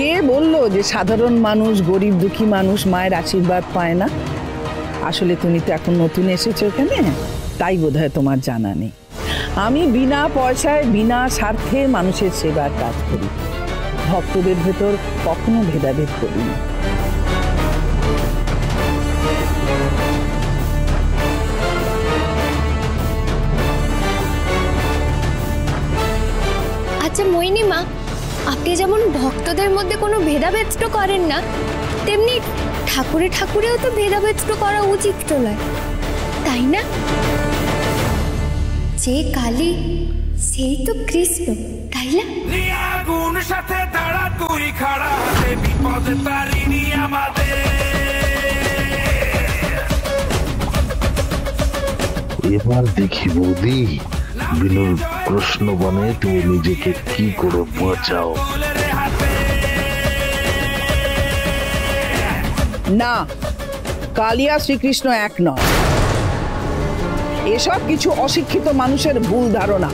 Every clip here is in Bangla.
কে বললো যে সাধারণ মানুষ, গরিব দুঃখী মানুষ মায়ের আশীর্বাদ পায় না? আসলে তুমি তো এখন নতুন এসেছো এখানে, তাই বোধহয় তোমার জানা নেই। আমি বিনা পয়সায় বিনা স্বার্থে মানুষের সেবার কাজ করি, ভক্তদের ভেতর কখনো ভেদাভেদ করি না। আচ্ছা মোহিনী মা, আপনি যেমন ভক্তদের মধ্যে কোনো ভেদাভেদ তো করেন না, তেমনি ঠাকুরে ঠাকুরেও তো ভেদাভেদ তো করা উচিত তো নয়, তাই না? যে কালী সেই তো কৃষ্ণ, তাই না? আগুন সাথে দাঁড়া তুই খাড়া, বিপদ তারিণী আমাদের। এবার দেখি বৌদি বিনুর প্রশ্ন বনে তুমি নিজেকে কি করে বাঁচাও। না, কালিয়া শ্রীকৃষ্ণ এক নয়। এসব কিছু অশিক্ষিত মানুষের ভুল ধারণা,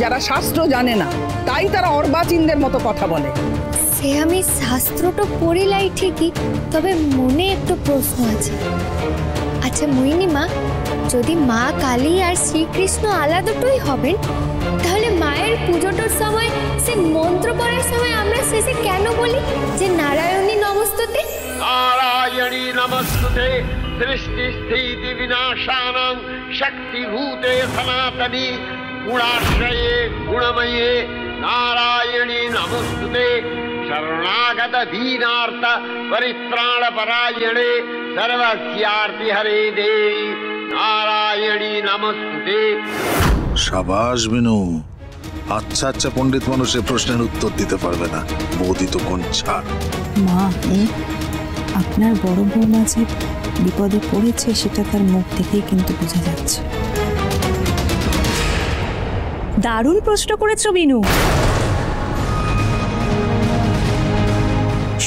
যারা শাস্ত্র জানে না, তাই তারা অর্বাচীনদের মতো কথা বলে। সে আমি শাস্ত্রটা পড়িলাই ঠিকই, তবে মনে একটু প্রশ্ন আছে। আচ্ছা মোহিনী মা, যদি মা কালী আর শ্রীকৃষ্ণ আলাদাটাই হবেন, তাহলে মায়ের পুজোটার সময় সে মন্ত্র পড়ার সময় আমরা শেষে কেন বলি যে নারায়ণী নমস্তুতে? নারায়ণী নমস্তুতে সৃষ্টি স্থিতি বিনাশানাং শক্তিভূতে সনাতনী গুণাশ্রয়ে গুণময়ে নারায়ণী নমস্তুতে শরণাগত দীনার্থ পরিত্রাণ পরায়ণে সর্বস্যার্তি হরে দেবী নারায়ণী নমস্তুতে। সাবাস বিনু, আচ্ছা আচ্ছা পণ্ডিত মানুষের প্রশ্নের উত্তর দিতে পারবে না, বৌদি তো কোন ছাড়। মা, আপনার বড় বৌমা যে বিপদে পড়েছে সেটা তার মুখ থেকেই কিন্তু বোঝা যাচ্ছে। দারুণ প্রশ্ন করেছো বিনু।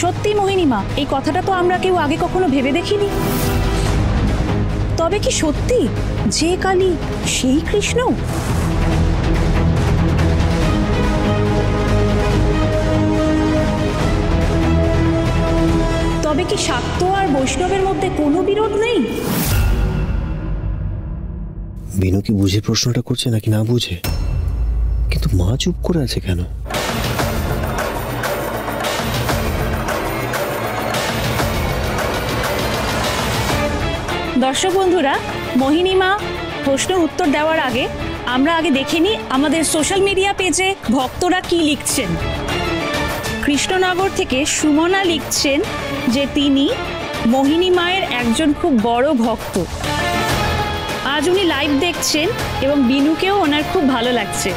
সত্যি মোহিনী মা, এই কথাটা তো আমরা কেউ আগে কখনো ভেবে দেখিনি। তবে কি সত্যি যে কালী সেই কৃষ্ণ? তবে কি শাক্ত আর বৈষ্ণবের মধ্যে কোনো বিরোধ নেই? বিনু কি বুঝে প্রশ্নটা করছে নাকি না বুঝে? কিন্তু মা চুপ করে আছে কেন? দর্শক বন্ধুরা, মোহিনী মা প্রশ্ন উত্তর দেওয়ার আগে আমরা আগে দেখে নিই আমাদের সোশ্যাল মিডিয়া পেজে ভক্তরা কি লিখছেন। কৃষ্ণনগর থেকে সুমনা লিখছেন যে তিনি মোহিনী মায়ের একজন খুব বড় ভক্ত। আজ উনি লাইভ দেখছেন এবং বিনুকেও ওনার খুব ভালো লাগছে।